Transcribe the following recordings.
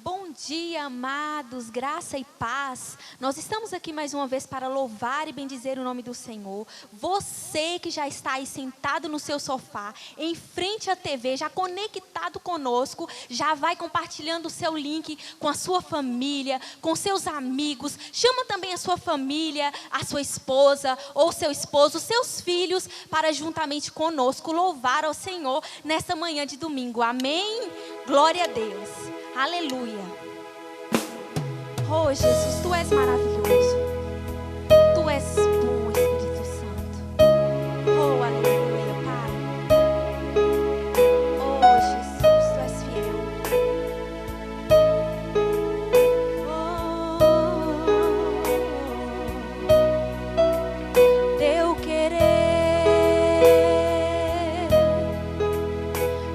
Bom dia, amados, graça e paz. Nós estamos aqui mais uma vez para louvar e bendizer o nome do Senhor. Você que já está aí sentado no seu sofá, em frente à TV, já conectado conosco, já vai compartilhando o seu link com a sua família, com seus amigos. Chama também a sua família, a sua esposa ou seu esposo, seus filhos, para juntamente conosco louvar ao Senhor nessa manhã de domingo. Amém? Glória a Deus. Aleluia. Oh, Jesus, Tu és maravilhoso. Tu és bom, Espírito Santo. Oh, aleluia, Pai. Oh, Jesus, Tu és fiel. Oh, Teu querer,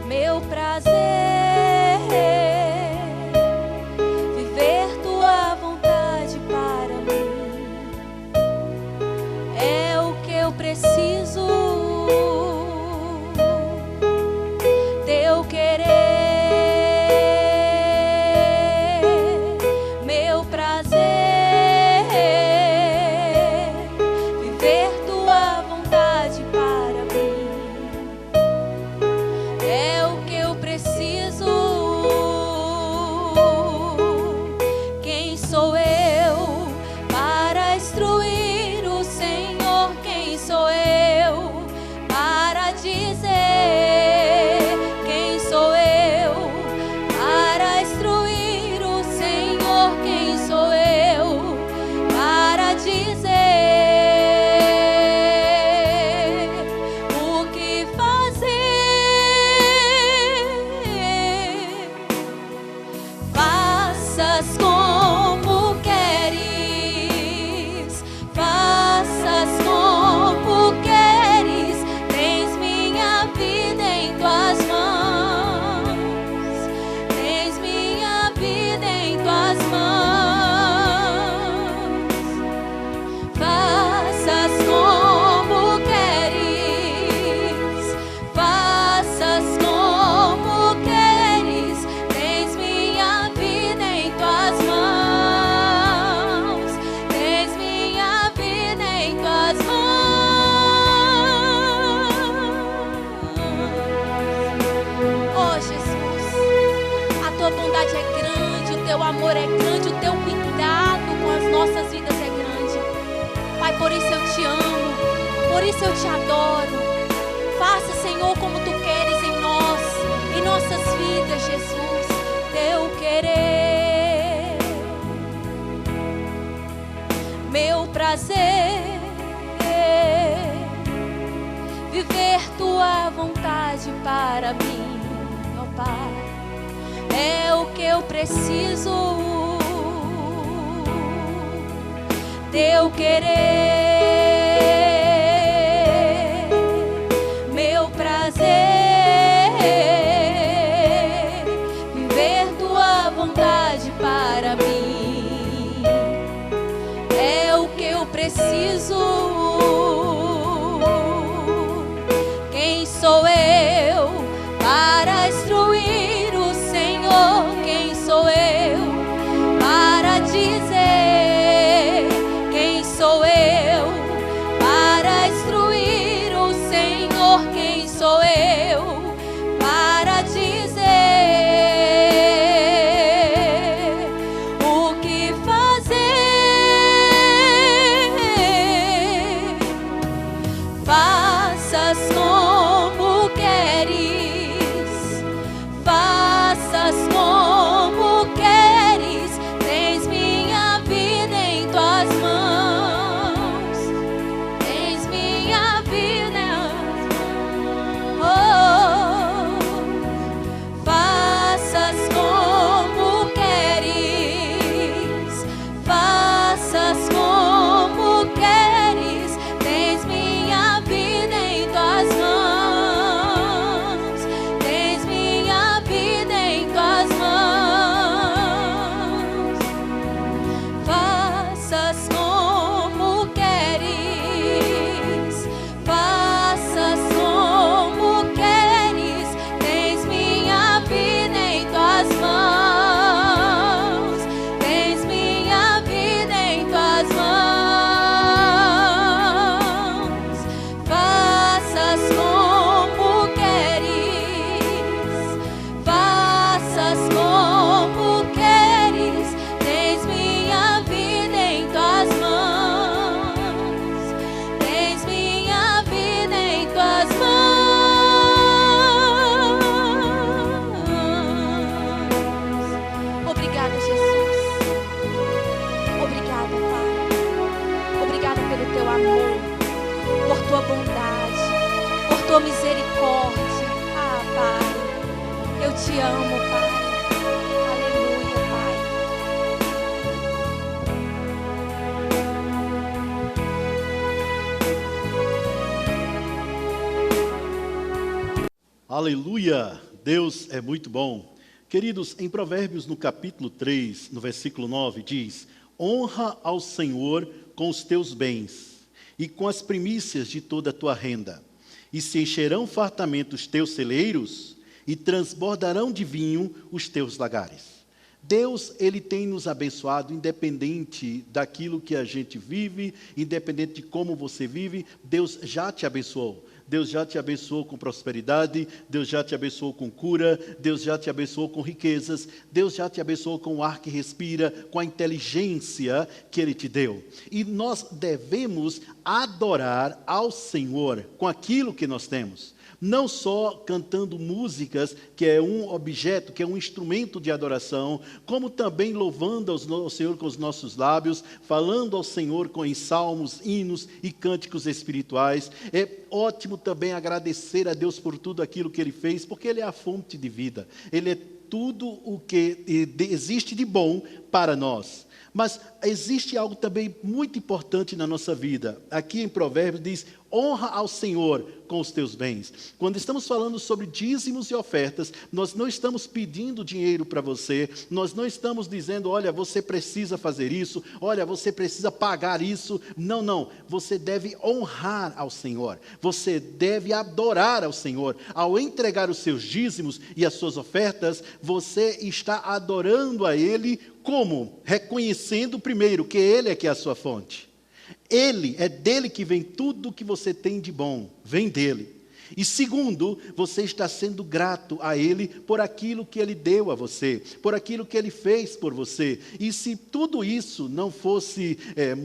meu prazer. Preciso Teu querer, meu prazer, viver Tua vontade para mim, é o que eu preciso. Quem sou eu para instruir o Senhor? Quem sou eu para dizer? Quem sou eu para instruir o Senhor? Quem sou eu para dizer o que fazer? Faças como queres, faças como queres, tens minha vida em Tuas mãos, tens minha vida em Tuas mãos. Faças como queres, faças como queres, tens minha vida em Tuas mãos, tens minha vida em Tuas mãos. Oh, Jesus, a Tua bondade é grande, o Teu amor é grande, o Teu cuidado com as nossas vidas é grande. Pai, por isso eu Te amo, por isso eu Te adoro. Faça, Senhor, como Tu queres em nós, em nossas vidas, Jesus. Teu querer, meu prazer, viver Tua vontade para mim, ó Pai, é o que eu preciso. Teu querer, meu prazer, viver Tua vontade para mim, é o que eu preciso. Quem sou eu para instruir o Senhor? Quem sou eu para dizer? Quem sou eu amo, Pai. Aleluia, Pai. Aleluia! Deus é muito bom. Queridos, em Provérbios, no capítulo 3, no versículo 9, diz: honra ao Senhor com os teus bens e com as primícias de toda a tua renda, e se encherão fartamente os teus celeiros e transbordarão de vinho os teus lagares. Deus, Ele tem nos abençoado, independente daquilo que a gente vive, independente de como você vive, Deus já te abençoou. Deus já te abençoou com prosperidade, Deus já te abençoou com cura, Deus já te abençoou com riquezas, Deus já te abençoou com o ar que respira, com a inteligência que Ele te deu. E nós devemos adorar ao Senhor com aquilo que nós temos. Não só cantando músicas, que é um objeto, que é um instrumento de adoração, como também louvando ao Senhor com os nossos lábios, falando ao Senhor com salmos, hinos e cânticos espirituais. É ótimo também agradecer a Deus por tudo aquilo que Ele fez, porque Ele é a fonte de vida. Ele é tudo o que existe de bom para nós. Mas existe algo também muito importante na nossa vida. Aqui em Provérbios diz: honra ao Senhor com os teus bens. Quando estamos falando sobre dízimos e ofertas, nós não estamos pedindo dinheiro para você, nós não estamos dizendo, olha, você precisa fazer isso, olha, você precisa pagar isso. Não, não. Você deve honrar ao Senhor. Você deve adorar ao Senhor. Ao entregar os seus dízimos e as suas ofertas, você está adorando a Ele. Como? Reconhecendo primeiro que Ele é que é a sua fonte. Ele, é dele que vem tudo o que você tem de bom, vem dele. E segundo, você está sendo grato a Ele por aquilo que Ele deu a você, por aquilo que Ele fez por você. E se tudo isso não fosse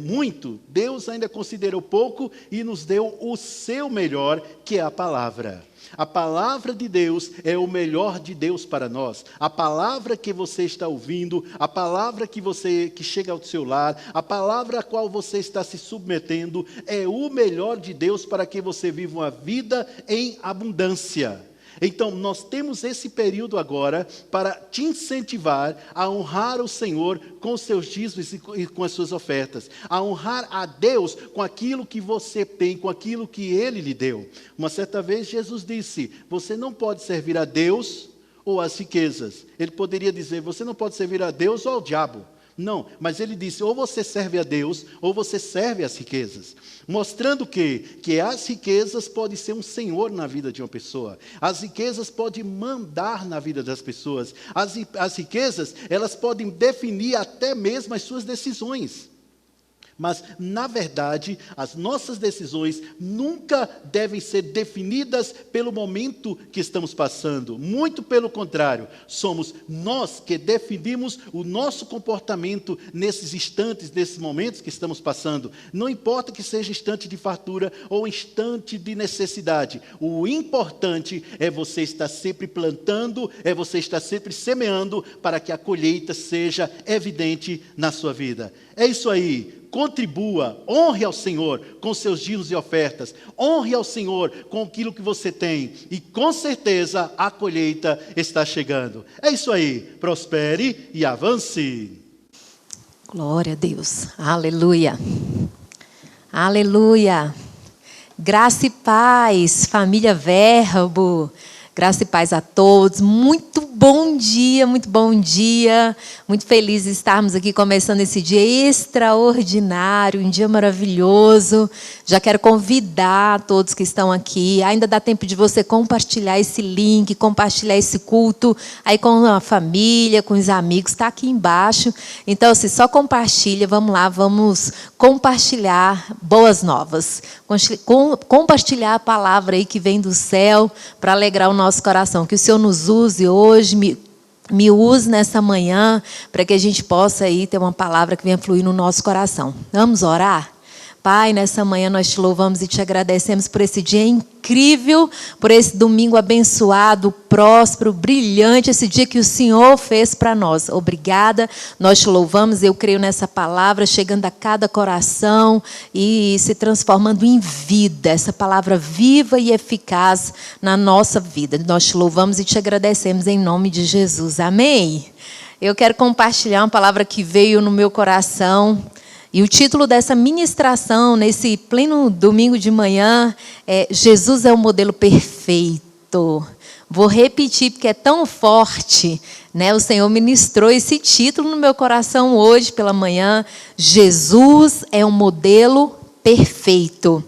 muito, Deus ainda considerou pouco e nos deu o seu melhor, que é a palavra. A palavra de Deus é o melhor de Deus para nós. A palavra que você está ouvindo, a palavra que chega ao seu lar, a palavra a qual você está se submetendo, é o melhor de Deus para que você viva uma vida em abundância. Então, nós temos esse período agora para te incentivar a honrar o Senhor com os seus dízimos e com as suas ofertas. A honrar a Deus com aquilo que você tem, com aquilo que Ele lhe deu. Uma certa vez, Jesus disse, você não pode servir a Deus ou às riquezas. Ele poderia dizer, você não pode servir a Deus ou ao diabo. Não, mas ele disse, ou você serve a Deus, ou você serve às riquezas. Mostrando que as riquezas podem ser um senhor na vida de uma pessoa. As riquezas podem mandar na vida das pessoas. As riquezas, elas podem definir até mesmo as suas decisões. Mas, na verdade, as nossas decisões nunca devem ser definidas pelo momento que estamos passando. Muito pelo contrário, somos nós que definimos o nosso comportamento nesses instantes, nesses momentos que estamos passando. Não importa que seja instante de fartura ou instante de necessidade. O importante é você estar sempre plantando, é você estar sempre semeando para que a colheita seja evidente na sua vida. É isso aí. Contribua, honre ao Senhor com seus dízimos e ofertas, honre ao Senhor com aquilo que você tem, e com certeza a colheita está chegando. É isso aí, prospere e avance. Glória a Deus, aleluia, aleluia. Graça e paz, família Verbo. Graça e paz a todos, muito bom dia, muito bom dia. Muito feliz de estarmos aqui começando esse dia extraordinário, um dia maravilhoso. Já quero convidar todos que estão aqui, ainda dá tempo de você compartilhar esse link, compartilhar esse culto, aí com a família, com os amigos, está aqui embaixo. Então, assim, só compartilha, vamos lá, vamos compartilhar boas novas. Compartilhar a palavra aí que vem do céu para alegrar o nosso coração. Que o Senhor nos use hoje, me use nessa manhã, para que a gente possa aí ter uma palavra que venha fluir no nosso coração. Vamos orar? Pai, nessa manhã nós te louvamos e te agradecemos por esse dia incrível, por esse domingo abençoado, próspero, brilhante, esse dia que o Senhor fez para nós. Obrigada, nós te louvamos, eu creio nessa palavra, chegando a cada coração e se transformando em vida, essa palavra viva e eficaz na nossa vida. Nós te louvamos e te agradecemos em nome de Jesus. Amém? Eu quero compartilhar uma palavra que veio no meu coração. E o título dessa ministração, nesse pleno domingo de manhã, é Jesus é o modelo perfeito. Vou repetir porque é tão forte, né? O Senhor ministrou esse título no meu coração hoje pela manhã. Jesus é o modelo perfeito.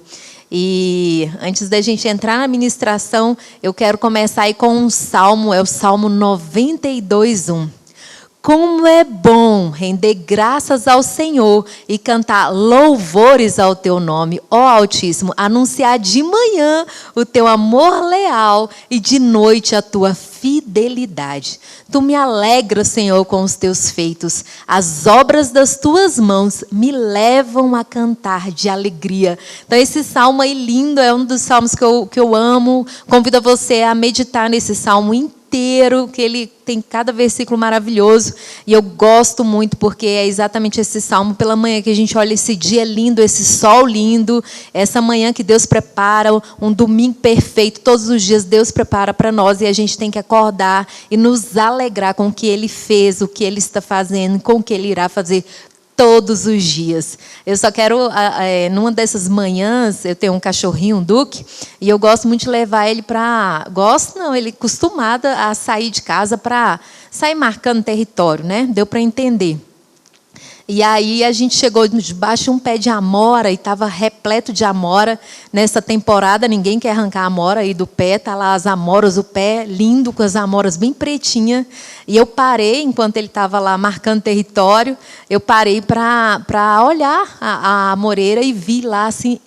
E antes da gente entrar na ministração, eu quero começar aí com um salmo, é o Salmo 92:1. Como é bom render graças ao Senhor e cantar louvores ao teu nome, ó Altíssimo, anunciar de manhã o teu amor leal e de noite a tua fidelidade. Tu me alegras, Senhor, com os teus feitos. As obras das tuas mãos me levam a cantar de alegria. Então esse salmo aí lindo, é um dos salmos que eu amo. Convido você a meditar nesse salmo inteiro, que ele tem cada versículo maravilhoso, e eu gosto muito porque é exatamente esse salmo pela manhã que a gente olha esse dia lindo, esse sol lindo, essa manhã que Deus prepara, um domingo perfeito, todos os dias Deus prepara para nós, e a gente tem que acordar e nos alegrar com o que Ele fez, o que Ele está fazendo, com o que Ele irá fazer todos os dias. Eu só quero, numa dessas manhãs, eu tenho um cachorrinho, um Duque, e eu gosto muito de levar ele para... Gosto não, ele é acostumado a sair de casa para sair marcando território, né? Deu para entender. E aí a gente chegou debaixo de um pé de amora e estava repleto de amora. Nessa temporada ninguém quer arrancar a amora aí do pé, tá lá as amoras, o pé lindo com as amoras bem pretinha. E eu parei, enquanto ele estava lá marcando território, eu parei para olhar a amoreira e vi lá assim,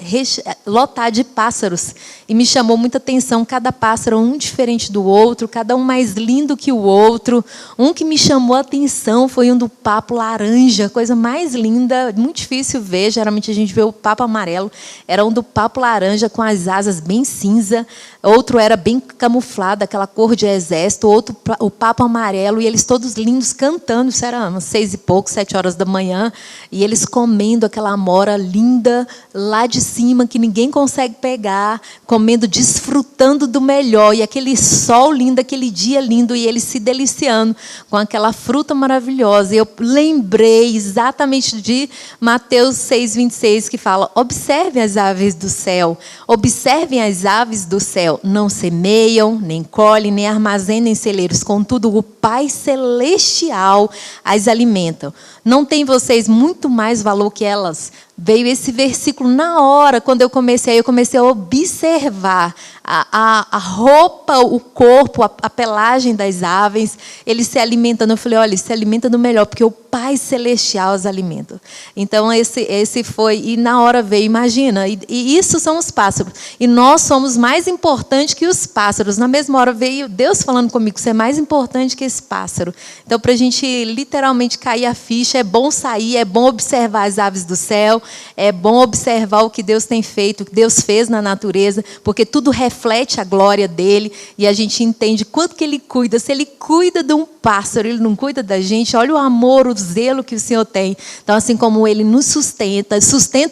lotar de pássaros. E me chamou muita atenção, cada pássaro um diferente do outro, cada um mais lindo que o outro. Um que me chamou a atenção foi um do papo laranja, coisa mais linda, muito difícil ver, geralmente a gente vê o papo amarelo, era um do papo laranja com as asas bem cinza, outro era bem camuflado, aquela cor de exército, outro o papo amarelo, e eles todos lindos cantando, isso era umas 6 e pouco, 7 horas da manhã, e eles comendo aquela amora linda lá de cima, que ninguém consegue pegar, comendo, desfrutando do melhor, e aquele sol lindo, aquele dia lindo, e eles se deliciando com aquela fruta maravilhosa. E eu lembrei exatamente de Mateus 6:26, que fala: observem as aves do céu, observem as aves do céu, não semeiam, nem colhem, nem armazenam em celeiros, contudo o Pai Celestial as alimenta. Não tem vocês muito mais valor que elas? Veio esse versículo na hora, quando eu comecei a observar a roupa, o corpo, a pelagem das aves, eles se alimentam. Eu falei, olha, se alimenta do melhor, porque o Pai Celestial os alimenta. Então, esse foi, e na hora veio, imagina, e isso são os pássaros. E nós somos mais importantes que os pássaros. Na mesma hora veio Deus falando comigo, você é mais importante que esse pássaro. Então, para a gente literalmente cair a ficha, é bom sair, é bom observar as aves do céu, é bom observar o que Deus tem feito, o que Deus fez na natureza, porque tudo reflete a glória dele, e a gente entende quanto que ele cuida. Se ele cuida de um pássaro, ele não cuida da gente. Olha o amor, o zelo que o Senhor tem. Então, assim como ele nos sustenta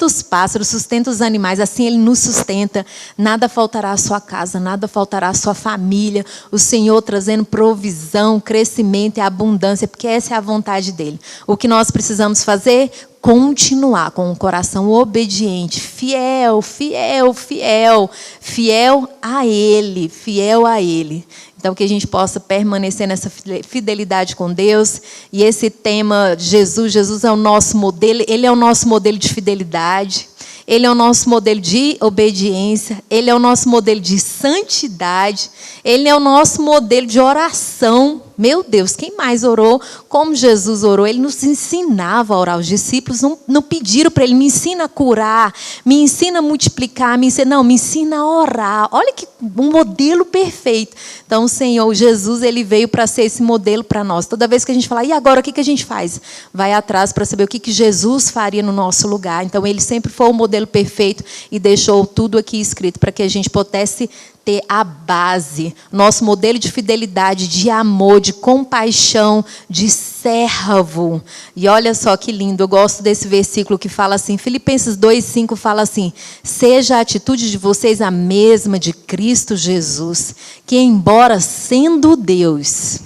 os pássaros, sustenta os animais, assim ele nos sustenta. Nada faltará à sua casa, nada faltará à sua família. O Senhor trazendo provisão, crescimento e abundância, porque essa é a vontade dele. O que nós precisamos fazer? Continuar com um coração obediente, fiel, fiel, fiel, fiel a Ele, fiel a Ele. Então, que a gente possa permanecer nessa fidelidade com Deus. E esse tema, Jesus é o nosso modelo, Ele é o nosso modelo de fidelidade. Ele é o nosso modelo de obediência, Ele é o nosso modelo de santidade, Ele é o nosso modelo de oração. Meu Deus, quem mais orou como Jesus orou? Ele nos ensinava a orar. Os discípulos não pediram para Ele, me ensina a curar, me ensina a multiplicar, me ensina a orar. Olha que um modelo perfeito. Então, o Senhor Jesus, Ele veio para ser esse modelo para nós. Toda vez que a gente fala, e agora o que a gente faz? Vai atrás para saber o que Jesus faria no nosso lugar. Então, Ele sempre foi o modelo modelo perfeito e deixou tudo aqui escrito para que a gente pudesse ter a base, nosso modelo de fidelidade, de amor, de compaixão, de servo. E olha só que lindo, eu gosto desse versículo que fala assim, Filipenses 2:5 fala assim, seja a atitude de vocês a mesma de Cristo Jesus, que embora sendo Deus,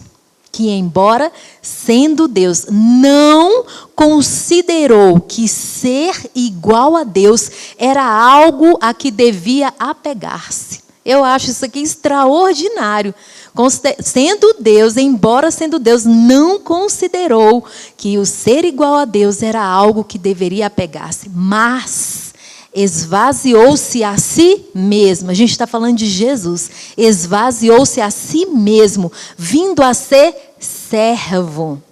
não considerou que ser igual a Deus era algo a que devia apegar-se. Eu acho isso aqui extraordinário. Sendo Deus, embora sendo Deus, não considerou que o ser igual a Deus era algo que deveria apegar-se, mas esvaziou-se a si mesmo. A gente está falando de Jesus. Esvaziou-se a si mesmo, vindo a ser servo.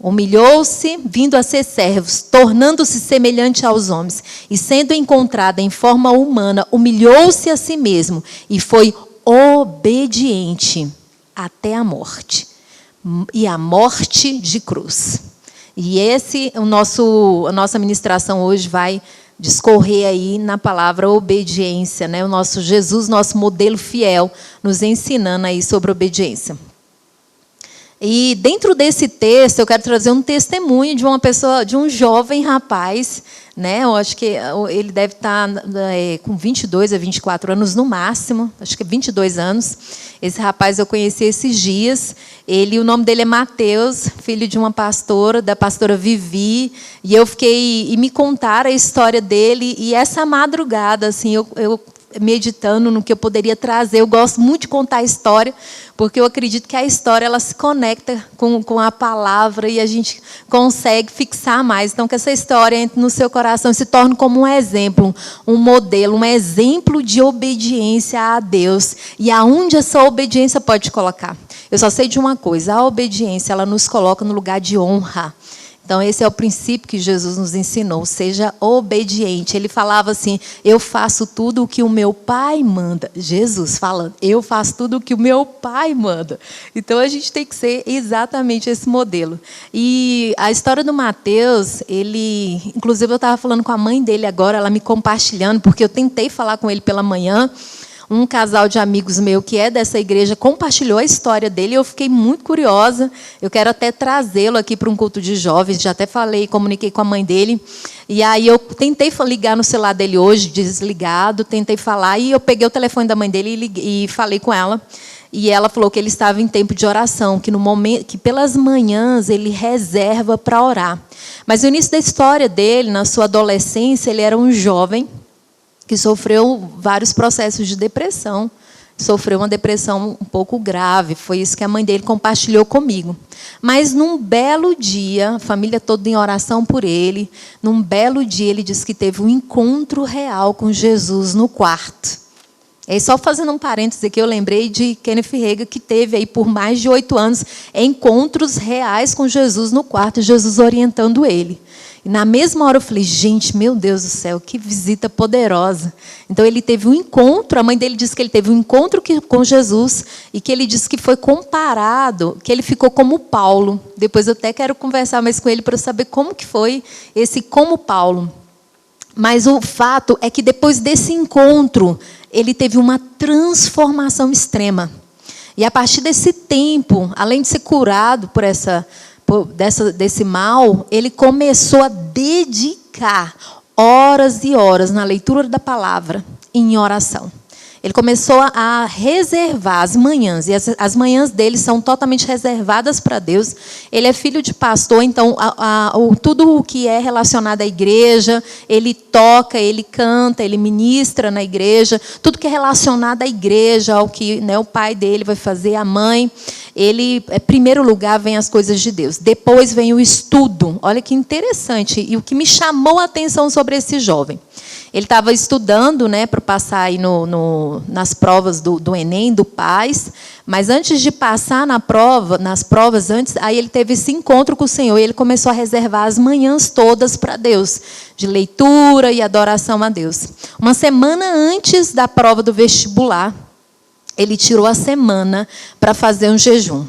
Humilhou-se, vindo a ser servos, tornando-se semelhante aos homens. E sendo encontrado em forma humana, humilhou-se a si mesmo e foi obediente até a morte. E a morte de cruz. E a nossa ministração hoje vai discorrer aí na palavra obediência, né? O nosso Jesus, nosso modelo fiel, nos ensinando aí sobre obediência. E dentro desse texto, eu quero trazer um testemunho de uma pessoa, de um jovem rapaz, né? Eu acho que ele deve estar com 22 a 24 anos no máximo, acho que 22 anos. Esse rapaz eu conheci esses dias. O nome dele é Mateus, filho de uma pastora, da pastora Vivi. E me contaram a história dele. E essa madrugada, assim, eu meditando no que eu poderia trazer. Eu gosto muito de contar a história, porque eu acredito que a história ela se conecta com a palavra e a gente consegue fixar mais. Então, que essa história entre no seu coração e se torne como um exemplo, um modelo, um exemplo de obediência a Deus. E aonde essa obediência pode te colocar? Eu só sei de uma coisa, a obediência ela nos coloca no lugar de honra. Então, esse é o princípio que Jesus nos ensinou, seja obediente. Ele falava assim, eu faço tudo o que o meu Pai manda. Jesus falando, eu faço tudo o que o meu Pai manda. Então, a gente tem que ser exatamente esse modelo. E a história do Mateus, inclusive eu estava falando com a mãe dele agora, ela me compartilhando, porque eu tentei falar com ele pela manhã. Um casal de amigos meu que é dessa igreja compartilhou a história dele e eu fiquei muito curiosa. Eu quero até trazê-lo aqui para um culto de jovens. Já até comuniquei com a mãe dele. E aí eu tentei ligar no celular dele hoje, desligado, tentei falar. E eu peguei o telefone da mãe dele e falei com ela. E ela falou que ele estava em tempo de oração, que pelas manhãs ele reserva para orar. Mas no início da história dele, na sua adolescência, ele era um jovem que sofreu vários processos de depressão, sofreu uma depressão um pouco grave, foi isso que a mãe dele compartilhou comigo. Mas num belo dia, a família toda em oração por ele, num belo dia ele disse que teve um encontro real com Jesus no quarto. E só fazendo um parênteses aqui, eu lembrei de Kenneth Reagan, que teve aí por mais de 8 anos encontros reais com Jesus no quarto, Jesus orientando ele. E na mesma hora eu falei, gente, meu Deus do céu, que visita poderosa. Então ele teve um encontro, a mãe dele disse que ele teve um encontro com Jesus e que ele disse que foi comparado, que ele ficou como Paulo. Depois eu até quero conversar mais com ele para saber como que foi esse como Paulo. Mas o fato é que depois desse encontro, ele teve uma transformação extrema. E a partir desse tempo, além de ser curado desse mal, ele começou a dedicar horas e horas na leitura da palavra, em oração. Ele começou a reservar as manhãs, e as manhãs dele são totalmente reservadas para Deus. Ele é filho de pastor, então tudo o que é relacionado à igreja, ele toca, ele canta, ele ministra na igreja, tudo que é relacionado à igreja, ao que, né, o pai dele vai fazer, a mãe, ele, em primeiro lugar, vem as coisas de Deus. Depois vem o estudo. Olha que interessante, e o que me chamou a atenção sobre esse jovem. Ele estava estudando, né, para passar aí nas provas do Enem, do PAS, mas antes de passar nas provas, aí ele teve esse encontro com o Senhor e ele começou a reservar as manhãs todas para Deus, de leitura e adoração a Deus. Uma semana antes da prova do vestibular, ele tirou a semana para fazer um jejum.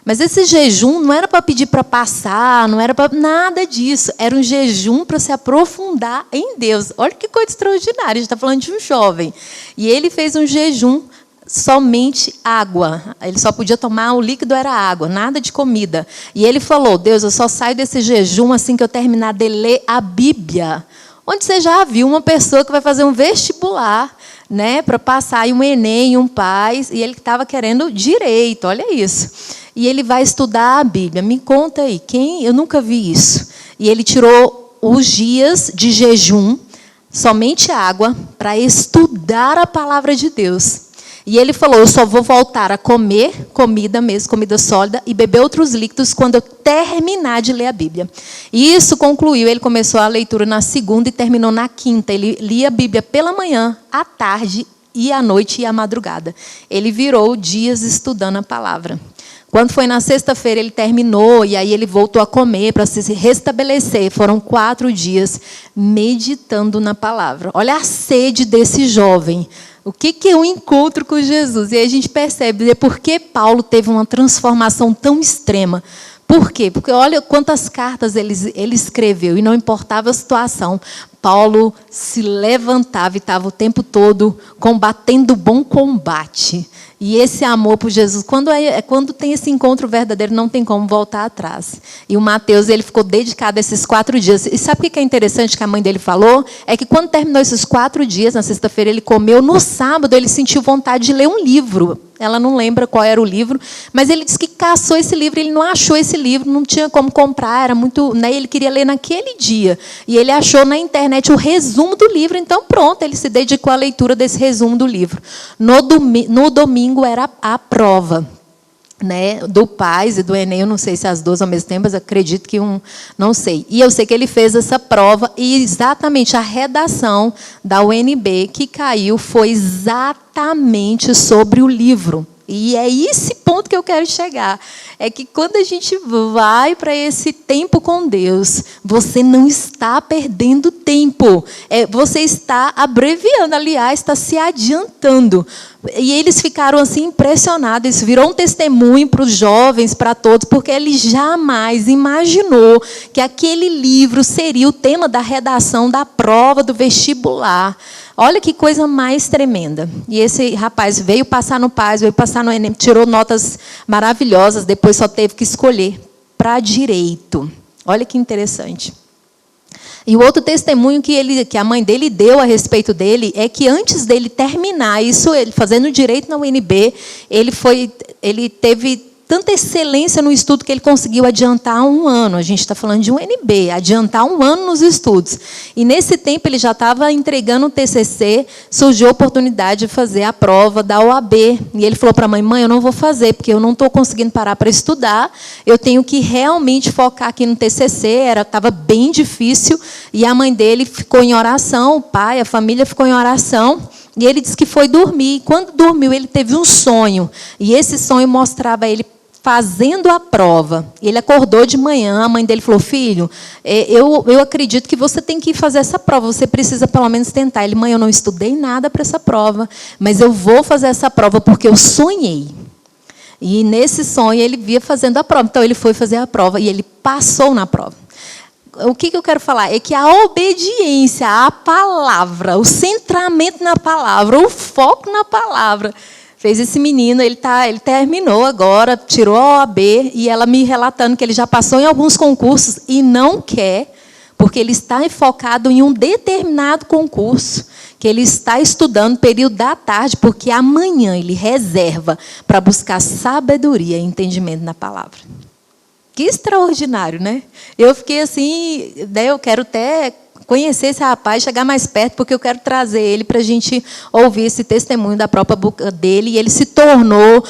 Mas esse jejum não era para pedir para passar, não era para nada disso. Era um jejum para se aprofundar em Deus. Olha que coisa extraordinária, a gente está falando de um jovem. E ele fez um jejum somente água. Ele só podia tomar, o líquido era água, nada de comida. E ele falou, Deus, eu só saio desse jejum assim que eu terminar de ler a Bíblia. Onde você já viu uma pessoa que vai fazer um vestibular, né, para passar em um Enem, um PAS, e ele estava querendo direito, olha isso. E ele vai estudar a Bíblia. Me conta aí, quem? Eu nunca vi isso. E ele tirou os dias de jejum, somente água, para estudar a palavra de Deus. E ele falou, eu só vou voltar a comer comida mesmo, comida sólida, e beber outros líquidos quando eu terminar de ler a Bíblia. E isso concluiu, ele começou a leitura na segunda e terminou na quinta. Ele lia a Bíblia pela manhã, à tarde, e à noite e à madrugada. Ele virou dias estudando a palavra. Quando foi na sexta-feira, ele terminou, e aí ele voltou a comer para se restabelecer. Foram 4 dias meditando na palavra. Olha a sede desse jovem. O que é um encontro com Jesus? E aí a gente percebe por que Paulo teve uma transformação tão extrema. Por quê? Porque olha quantas cartas ele escreveu, e não importava a situação. Paulo se levantava e estava o tempo todo combatendo o bom combate. E esse amor por Jesus, quando tem esse encontro verdadeiro, não tem como voltar atrás. E o Mateus, ele ficou dedicado a esses 4 dias. E sabe o que é interessante que a mãe dele falou? É que quando terminou esses 4 dias, na sexta-feira ele comeu, no sábado ele sentiu vontade de ler um livro. Ela não lembra qual era o livro, mas ele disse que caçou esse livro, ele não achou esse livro, não tinha como comprar, era muito, né, ele queria ler naquele dia. E ele achou na internet o resumo do livro, então pronto, ele se dedicou à leitura desse resumo do livro. No domingo era a prova, né, do PAS e do Enem, eu não sei se as duas ao mesmo tempo, mas acredito que não sei. E eu sei que ele fez essa prova, e exatamente a redação da UNB que caiu foi exatamente sobre o livro. E é esse ponto que eu quero chegar. É que quando a gente vai para esse tempo com Deus, você não está perdendo tempo. Você está abreviando, aliás, está se adiantando. E eles ficaram assim impressionados. Isso virou um testemunho para os jovens, para todos, porque ele jamais imaginou que aquele livro seria o tema da redação da prova do vestibular. Olha que coisa mais tremenda. E esse rapaz veio passar no PAS, veio passar no Enem, tirou notas maravilhosas, depois só teve que escolher para direito. Olha que interessante. E o outro testemunho que a mãe dele deu a respeito dele é que antes dele terminar isso, ele fazendo direito na UNB, ele teve tanta excelência no estudo que ele conseguiu adiantar 1 ano. A gente está falando de um UNB, adiantar 1 ano nos estudos. E nesse tempo ele já estava entregando o TCC, surgiu a oportunidade de fazer a prova da OAB. E ele falou para a mãe, eu não vou fazer, porque eu não estou conseguindo parar para estudar, eu tenho que realmente focar aqui no TCC, estava bem difícil, e a mãe dele ficou em oração, o pai, a família ficou em oração, e ele disse que foi dormir. E quando dormiu, ele teve um sonho, e esse sonho mostrava ele fazendo a prova. Ele acordou de manhã, a mãe dele falou, filho, eu acredito que você tem que fazer essa prova, você precisa pelo menos tentar. Ele, mãe, eu não estudei nada para essa prova, mas eu vou fazer essa prova porque eu sonhei. E nesse sonho ele via fazendo a prova. Então ele foi fazer a prova e ele passou na prova. O que eu quero falar? É que a obediência à palavra, o centramento na palavra, o foco na palavra, fez esse menino, ele terminou agora, tirou a OAB, e ela me relatando que ele já passou em alguns concursos e não quer, porque ele está focado em um determinado concurso, que ele está estudando no período da tarde, porque amanhã ele reserva para buscar sabedoria e entendimento na palavra. Que extraordinário, né? Eu fiquei assim, né, eu quero até conhecer esse rapaz, chegar mais perto, porque eu quero trazer ele para a gente ouvir esse testemunho da própria boca dele. E ele se tornou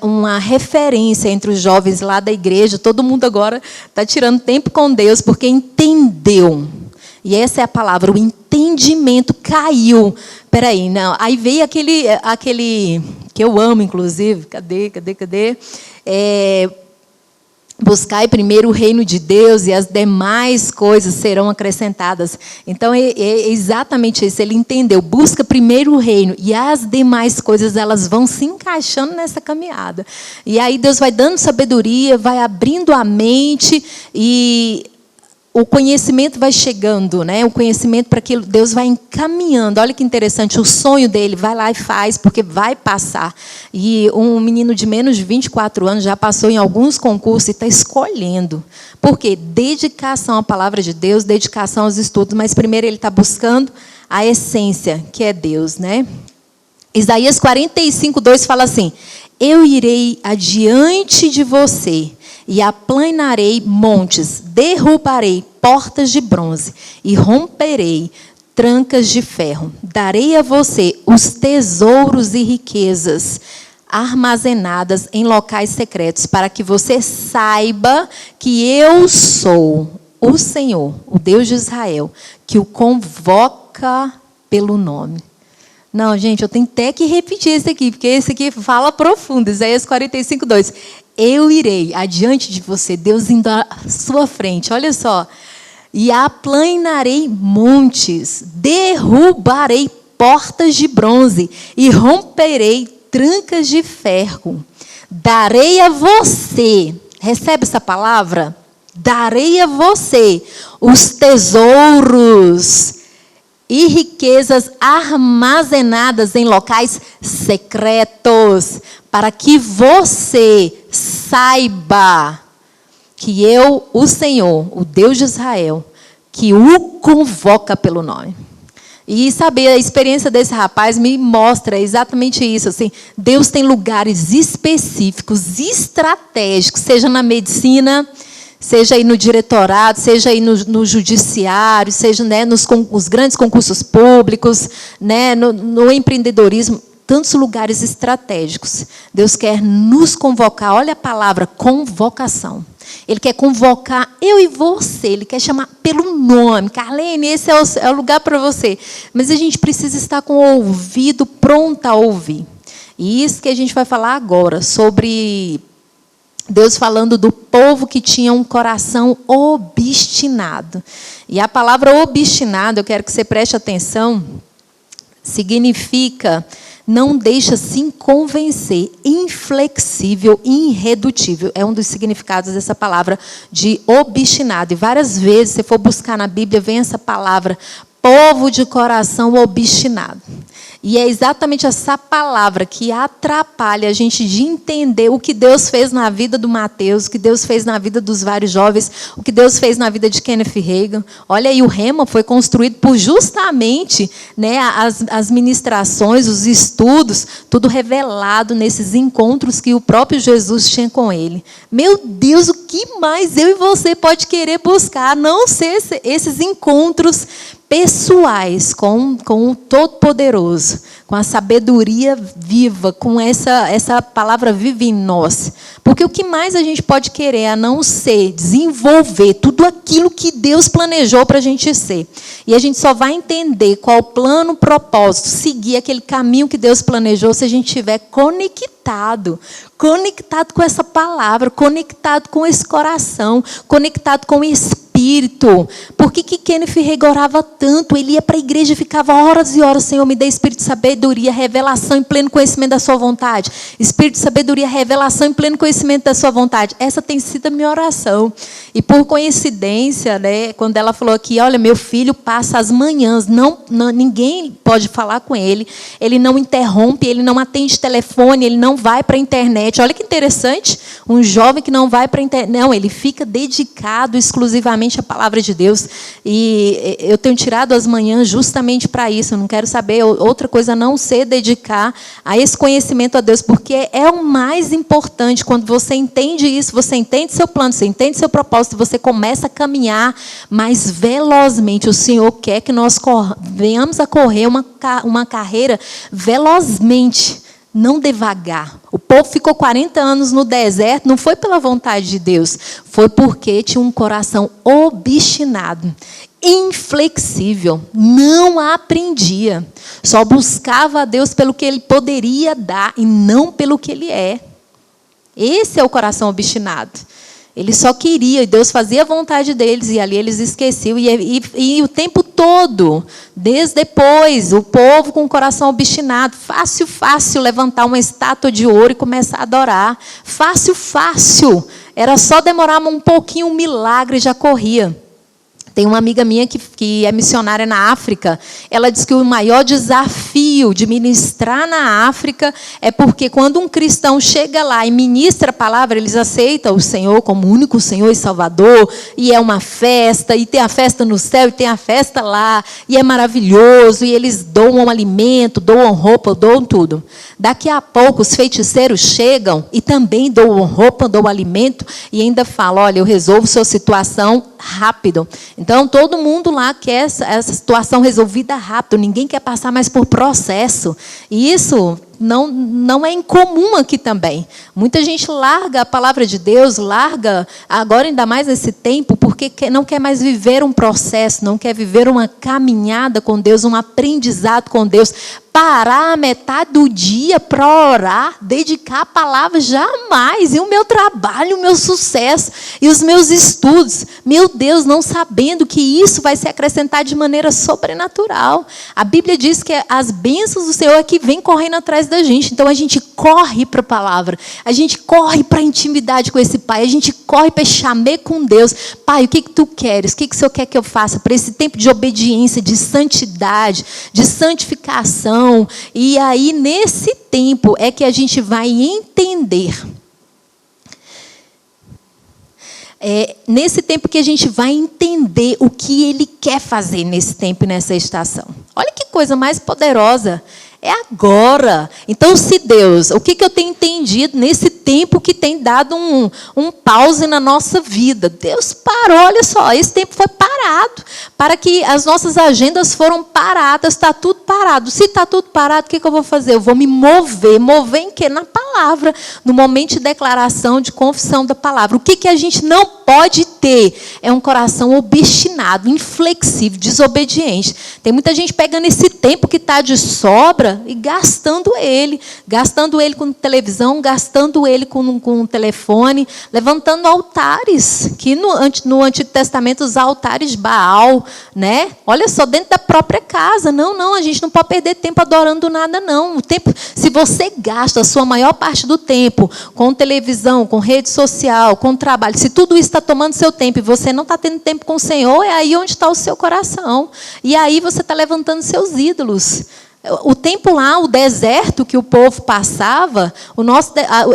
uma referência entre os jovens lá da igreja. Todo mundo agora está tirando tempo com Deus, porque entendeu. E essa é a palavra, o entendimento caiu. Espera aí, não. Aí veio aquele que eu amo, inclusive. Cadê? buscai primeiro o reino de Deus e as demais coisas serão acrescentadas. Então, é exatamente isso. Ele entendeu. Busca primeiro o reino e as demais coisas, elas vão se encaixando nessa caminhada. E aí Deus vai dando sabedoria, vai abrindo a mente e o conhecimento vai chegando, né? O conhecimento para aquilo, Deus vai encaminhando. Olha que interessante, o sonho dele, vai lá e faz, porque vai passar. E um menino de menos de 24 anos já passou em alguns concursos e está escolhendo. Por quê? Dedicação à palavra de Deus, dedicação aos estudos, mas primeiro ele está buscando a essência, que é Deus, né? Isaías 45:2 fala assim: eu irei adiante de você e aplanarei montes, derrubarei portas de bronze e romperei trancas de ferro. Darei a você os tesouros e riquezas armazenadas em locais secretos, para que você saiba que eu sou o Senhor, o Deus de Israel, que o convoca pelo nome. Não, gente, eu tenho até que repetir esse aqui, porque esse aqui fala profundo. Isaías 45:2. Eu irei adiante de você, Deus indo à sua frente, olha só. E aplanarei montes, derrubarei portas de bronze e romperei trancas de ferro. Darei a você, recebe essa palavra? Darei a você os tesouros e riquezas armazenadas em locais secretos, para que você saiba que eu, o Senhor, o Deus de Israel, que o convoca pelo nome. E saber, a experiência desse rapaz me mostra exatamente isso. Assim, Deus tem lugares específicos, estratégicos, seja na medicina, seja aí no diretorado, seja aí no judiciário, seja, né, nos grandes concursos públicos, né, no empreendedorismo, tantos lugares estratégicos. Deus quer nos convocar, olha a palavra, convocação. Ele quer convocar eu e você, Ele quer chamar pelo nome. Carlene, esse é o lugar para você. Mas a gente precisa estar com o ouvido pronto a ouvir. E isso que a gente vai falar agora, sobre Deus falando do povo que tinha um coração obstinado. E a palavra obstinado, eu quero que você preste atenção, significa não deixa se convencer, inflexível, irredutível. É um dos significados dessa palavra de obstinado. E várias vezes, se for buscar na Bíblia, vem essa palavra, povo de coração obstinado. E é exatamente essa palavra que atrapalha a gente de entender o que Deus fez na vida do Mateus, o que Deus fez na vida dos vários jovens, o que Deus fez na vida de Kenneth Hagin. Olha aí, o Rema foi construído por justamente, né, as ministrações, os estudos, tudo revelado nesses encontros que o próprio Jesus tinha com ele. Meu Deus, o que mais eu e você pode querer buscar, a não ser esses encontros pessoais com o Todo-Poderoso, com a sabedoria viva, com essa palavra viva em nós. Porque o que mais a gente pode querer a não ser desenvolver tudo aquilo que Deus planejou para a gente ser. E a gente só vai entender qual o plano, o propósito, seguir aquele caminho que Deus planejou se a gente estiver conectado com essa palavra, conectado com esse coração, conectado com o Espírito. Por que Kenneth Hagin orava tanto? Ele ia para a igreja e ficava horas e horas: Senhor, me dê espírito de sabedoria, revelação em pleno conhecimento da sua vontade. Espírito de sabedoria, revelação em pleno conhecimento da sua vontade. Essa tem sido a minha oração. E por coincidência, né, quando ela falou aqui, olha, meu filho passa as manhãs, ninguém pode falar com ele, ele não interrompe, ele não atende telefone, ele não vai para a internet. Olha que interessante, um jovem que não vai para a internet. Não, ele fica dedicado exclusivamente à palavra de Deus. E eu tenho tirado as manhãs justamente para isso. Eu não quero saber outra coisa a não ser dedicar a esse conhecimento a Deus, porque é o mais importante. Quando você entende isso, você entende seu plano, você entende seu propósito, você começa a caminhar mais velozmente. O Senhor quer que nós venhamos a correr uma carreira velozmente, não devagar. O povo ficou 40 anos no deserto, não foi pela vontade de Deus, foi porque tinha um coração obstinado, inflexível, não aprendia, só buscava a Deus pelo que Ele poderia dar e não pelo que Ele é. Esse é o coração obstinado. Ele só queria, e Deus fazia a vontade deles, e ali eles esqueciam. E o tempo todo, desde depois, o povo com o coração obstinado, fácil levantar uma estátua de ouro e começar a adorar. Fácil. Era só demorar um pouquinho, um milagre já corria. Tem uma amiga minha que é missionária na África. Ela diz que o maior desafio de ministrar na África é porque quando um cristão chega lá e ministra a palavra, eles aceitam o Senhor como único Senhor e Salvador, e é uma festa, e tem a festa no céu, e tem a festa lá, e é maravilhoso, e eles doam alimento, doam roupa, doam tudo. Daqui a pouco os feiticeiros chegam e também doam roupa, doam alimento, e ainda falam, olha, eu resolvo sua situação rápido. Então, todo mundo lá quer essa situação resolvida rápido. Ninguém quer passar mais por processo. E isso não é incomum aqui também. Muita gente larga a palavra de Deus, larga, agora ainda mais nesse tempo, porque não quer mais viver um processo, não quer viver uma caminhada com Deus, um aprendizado com Deus. Parar a metade do dia para orar, dedicar a palavra, jamais. E o meu trabalho, o meu sucesso e os meus estudos. Meu Deus, não sabendo que isso vai se acrescentar de maneira sobrenatural. A Bíblia diz que as bênçãos do Senhor é que vem correndo atrás da gente. Então a gente corre para a palavra, a gente corre para a intimidade com esse Pai, a gente corre para chamar com Deus. Pai, o que tu queres? O que o Senhor quer que eu faça para esse tempo de obediência, de santidade, de santificação? E aí, nesse tempo, é que a gente vai entender. Nesse tempo que a gente vai entender o que Ele quer fazer nesse tempo e nessa estação. Olha que coisa mais poderosa. É agora. Então, se Deus, o que eu tenho entendido nesse tempo que tem dado um pause na nossa vida? Deus parou, olha só, esse tempo foi parado. Para que as nossas agendas foram paradas, está tudo parado. Se está tudo parado, o que eu vou fazer? Eu vou me mover. Mover em quê? Na palavra. No momento de declaração, de confissão da palavra. O que a gente não pode ter? É um coração obstinado, inflexível, desobediente. Tem muita gente pegando esse tempo que está de sobra e gastando ele com televisão, gastando ele com telefone, levantando altares, que no Antigo Testamento os altares de Baal, né? Olha só, dentro da própria casa. Não, a gente não pode perder tempo adorando nada, não. O tempo, se você gasta a sua maior parte do tempo com televisão, com rede social, com trabalho, se tudo isso está tomando seu tempo e você não está tendo tempo com o Senhor, é aí onde está o seu coração. E aí você está levantando seus ídolos. O tempo lá, o deserto que o povo passava,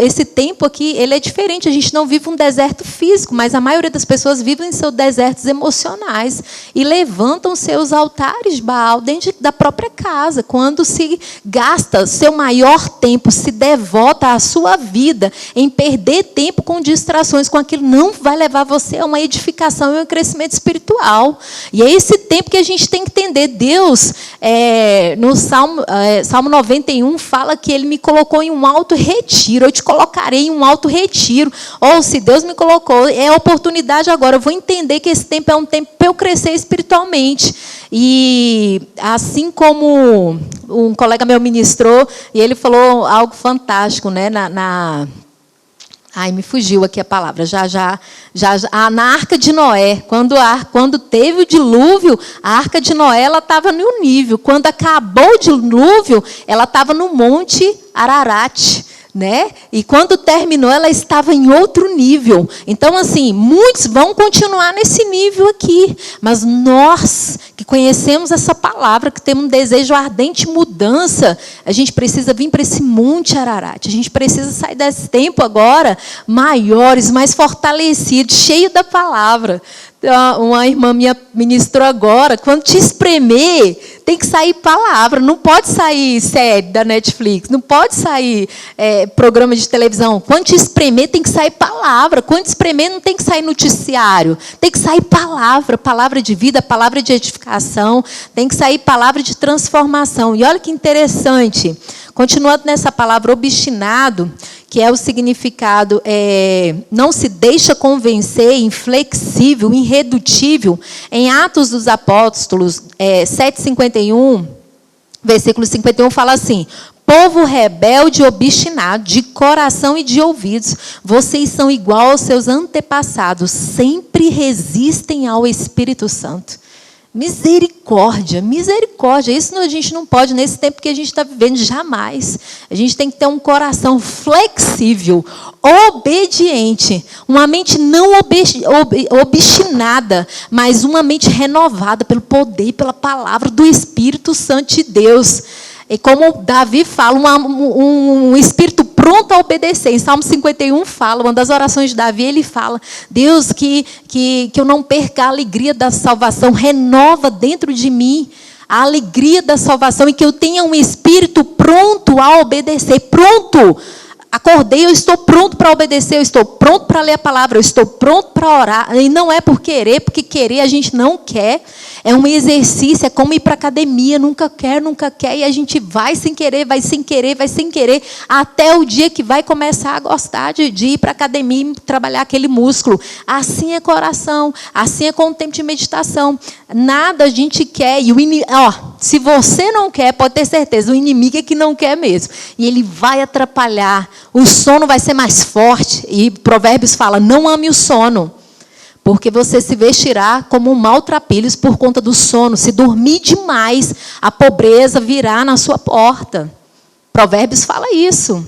esse tempo aqui, ele é diferente. A gente não vive um deserto físico, mas a maioria das pessoas vivem seus desertos emocionais e levantam seus altares de Baal dentro da própria casa. Quando se gasta seu maior tempo, se devota a sua vida em perder tempo com distrações, com aquilo não vai levar você a uma edificação e um crescimento espiritual. E é esse tempo que a gente tem que entender. Deus, no Salmo 91 fala que Ele me colocou em um alto retiro. Eu te colocarei em um alto retiro. Ou se Deus me colocou, é a oportunidade agora. Eu vou entender que esse tempo é um tempo para eu crescer espiritualmente. E assim como um colega meu ministrou, e ele falou algo fantástico, né? Ai, me fugiu aqui a palavra. Na Arca de Noé, quando teve o dilúvio, a Arca de Noé estava no nível. Quando acabou o dilúvio, ela estava no Monte Ararat, né? E quando terminou, ela estava em outro nível. Então, assim, muitos vão continuar nesse nível aqui, mas nós que conhecemos essa palavra, que temos um desejo ardente de mudança, a gente precisa vir para esse Monte Ararat. A gente precisa sair desse tempo agora maiores, mais fortalecidos, cheio da palavra. Uma irmã minha ministrou agora, quando te espremer, tem que sair palavra, não pode sair série da Netflix, não pode sair programa de televisão. Quando te espremer, tem que sair palavra. Quando te espremer, não tem que sair noticiário, tem que sair palavra, palavra de vida, palavra de edificação, tem que sair palavra de transformação. E olha que interessante, continuando nessa palavra obstinado, que é o significado, não se deixa convencer, inflexível, irredutível. Em Atos dos Apóstolos, 7:51, versículo 51, fala assim: Povo rebelde e obstinado, de coração e de ouvidos, vocês são igual aos seus antepassados, sempre resistem ao Espírito Santo. Misericórdia, misericórdia. Isso a gente não pode, nesse tempo que a gente está vivendo, jamais. A gente tem que ter um coração flexível, obediente, uma mente não obstinada, mas uma mente renovada pelo poder e pela palavra do Espírito Santo de Deus. E como Davi fala, um espírito pronto a obedecer. Em Salmo 51 fala, uma das orações de Davi, ele fala: Deus, que eu não perca a alegria da salvação, renova dentro de mim a alegria da salvação e que eu tenha um espírito pronto a obedecer. Pronto! Acordei, eu estou pronto para obedecer, eu estou pronto para ler a palavra, eu estou pronto para orar. E não é por querer, porque querer a gente não quer. É um exercício, é como ir para a academia, nunca quer, e a gente vai sem querer, até o dia que vai começar a gostar de ir para a academia e trabalhar aquele músculo. Assim é coração, assim é com o tempo de meditação. Nada a gente quer, e se você não quer, pode ter certeza, o inimigo é que não quer mesmo. E ele vai atrapalhar, o sono vai ser mais forte, e Provérbios fala, não ame o sono. Porque você se vestirá como um maltrapilhos por conta do sono. Se dormir demais, a pobreza virá na sua porta. Provérbios fala isso.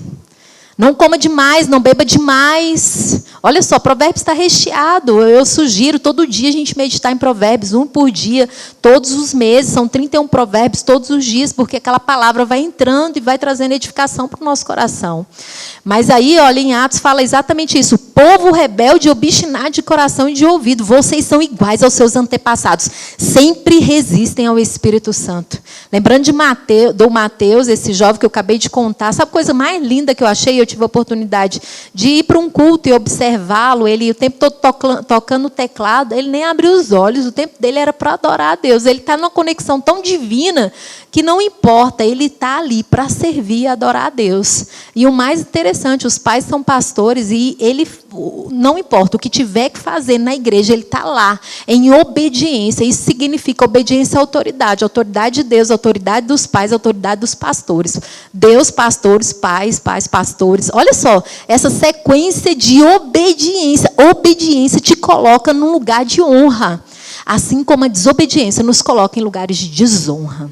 Não coma demais, não beba demais. Olha só, Provérbios está recheado. Eu sugiro todo dia a gente meditar em Provérbios, um por dia, todos os meses. São 31 provérbios todos os dias, porque aquela palavra vai entrando e vai trazendo edificação para o nosso coração. Mas aí, olha, em Atos fala exatamente isso. Povo rebelde, obstinado de coração e de ouvido. Vocês são iguais aos seus antepassados. Sempre resistem ao Espírito Santo. Lembrando do Mateus, esse jovem que eu acabei de contar. Sabe a coisa mais linda que eu achei? Eu tive a oportunidade de ir para um culto e observá-lo. Ele o tempo todo tocando o teclado. Ele nem abriu os olhos. O tempo dele era para adorar a Deus. Ele está numa conexão tão divina que não importa. Ele está ali para servir e adorar a Deus. E o mais interessante, os pais são pastores e ele, não importa o que tiver que fazer na igreja, ele está lá em obediência. Isso significa obediência à autoridade. Autoridade de Deus, autoridade dos pais, autoridade dos pastores. Deus, pastores, pais, pastores. Olha só, essa sequência de obediência. Obediência te coloca num lugar de honra. Assim como a desobediência nos coloca em lugares de desonra.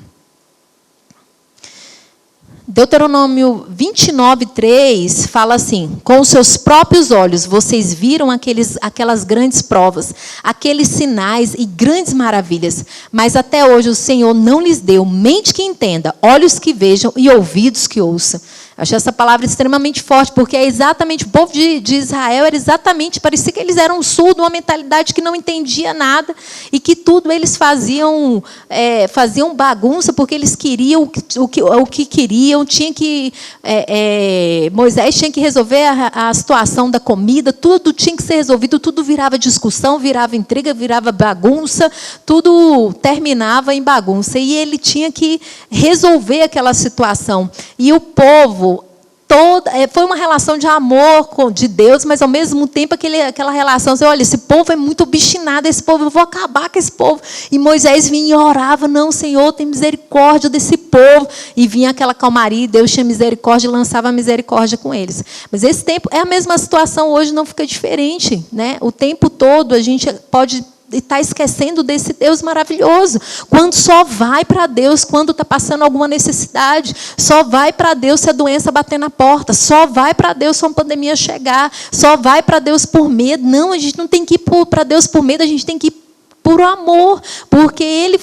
Deuteronômio 29:3 fala assim: com os seus próprios olhos vocês viram aquelas grandes provas, aqueles sinais e grandes maravilhas, mas até hoje o Senhor não lhes deu mente que entenda, olhos que vejam e ouvidos que ouçam. Achei essa palavra extremamente forte, porque é exatamente, o povo de Israel era exatamente, parecia que eles eram surdos, uma mentalidade que não entendia nada, e que tudo eles faziam bagunça, porque eles queriam o que queriam, Moisés tinha que resolver a situação da comida, tudo tinha que ser resolvido, tudo virava discussão, virava intriga, virava bagunça, tudo terminava em bagunça, e ele tinha que resolver aquela situação. E o povo, foi uma relação de amor de Deus, mas ao mesmo tempo aquela relação, assim, olha, esse povo é muito obstinado, esse povo, eu vou acabar com esse povo. E Moisés vinha e orava, não, Senhor, tem misericórdia desse povo. E vinha aquela calmaria, Deus tinha misericórdia e lançava a misericórdia com eles. Mas esse tempo, é a mesma situação hoje, não fica diferente, né? O tempo todo a gente pode está esquecendo desse Deus maravilhoso. Quando só vai para Deus quando está passando alguma necessidade. Só vai para Deus se a doença bater na porta. Só vai para Deus se uma pandemia chegar. Só vai para Deus por medo. Não, a gente não tem que ir para Deus por medo, a gente tem que ir por amor, porque ele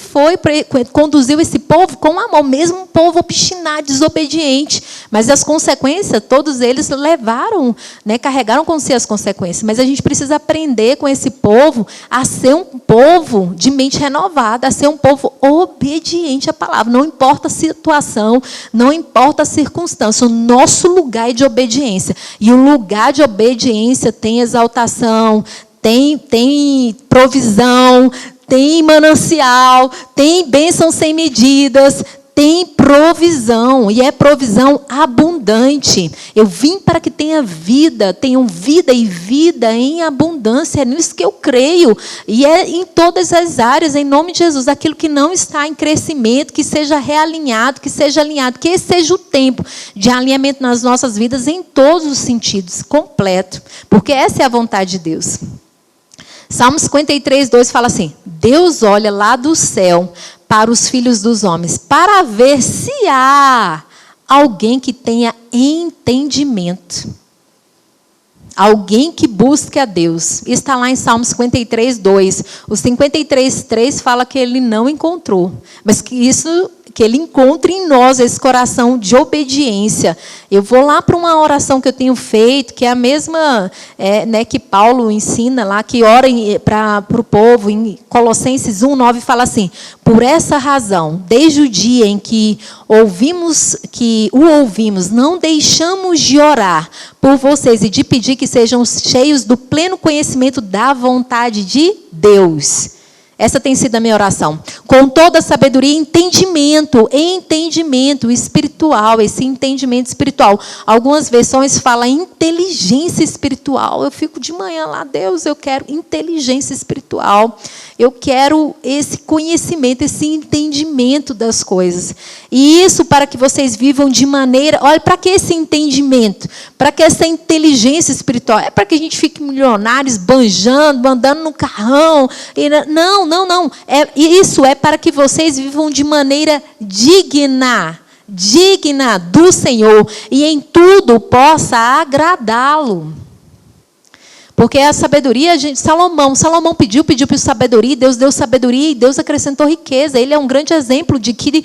conduziu esse povo com amor, mesmo um povo obstinado, desobediente, mas as consequências, todos eles levaram, né, carregaram com si as consequências, mas a gente precisa aprender com esse povo a ser um povo de mente renovada, a ser um povo obediente à palavra, não importa a situação, não importa a circunstância, o nosso lugar é de obediência, e o lugar de obediência tem exaltação, tem provisão, tem manancial, tem bênção sem medidas, tem provisão, e é provisão abundante. Eu vim para que tenham vida e vida em abundância. É nisso que eu creio. E é em todas as áreas, em nome de Jesus. Aquilo que não está em crescimento, que seja realinhado, que seja alinhado. Que esse seja o tempo de alinhamento nas nossas vidas em todos os sentidos, completo. Porque essa é a vontade de Deus. Salmo 53, 2 fala assim: Deus olha lá do céu para os filhos dos homens, para ver se há alguém que tenha entendimento. Alguém que busque a Deus. Está lá em Salmo 53, 2. O 53, 3 fala que ele não encontrou. Mas que ele encontre em nós esse coração de obediência. Eu vou lá para uma oração que eu tenho feito, que é a mesma que Paulo ensina lá, que ora para o povo, em Colossenses 1, 9, fala assim: por essa razão, desde o dia em que o ouvimos, não deixamos de orar por vocês e de pedir que sejam cheios do pleno conhecimento da vontade de Deus. Essa tem sido a minha oração. Com toda a sabedoria e entendimento espiritual, esse entendimento espiritual. Algumas versões falam inteligência espiritual. Eu fico de manhã lá, Deus, eu quero inteligência espiritual. Eu quero esse conhecimento, esse entendimento das coisas. E isso para que vocês vivam de maneira... Olha, para que esse entendimento? Para que essa inteligência espiritual? É para que a gente fique milionário, esbanjando, andando no carrão. Não. Isso é para que vocês vivam de maneira digna do Senhor. E em tudo possa agradá-lo. Porque a sabedoria, Salomão pediu sabedoria, Deus deu sabedoria e Deus acrescentou riqueza. Ele é um grande exemplo de que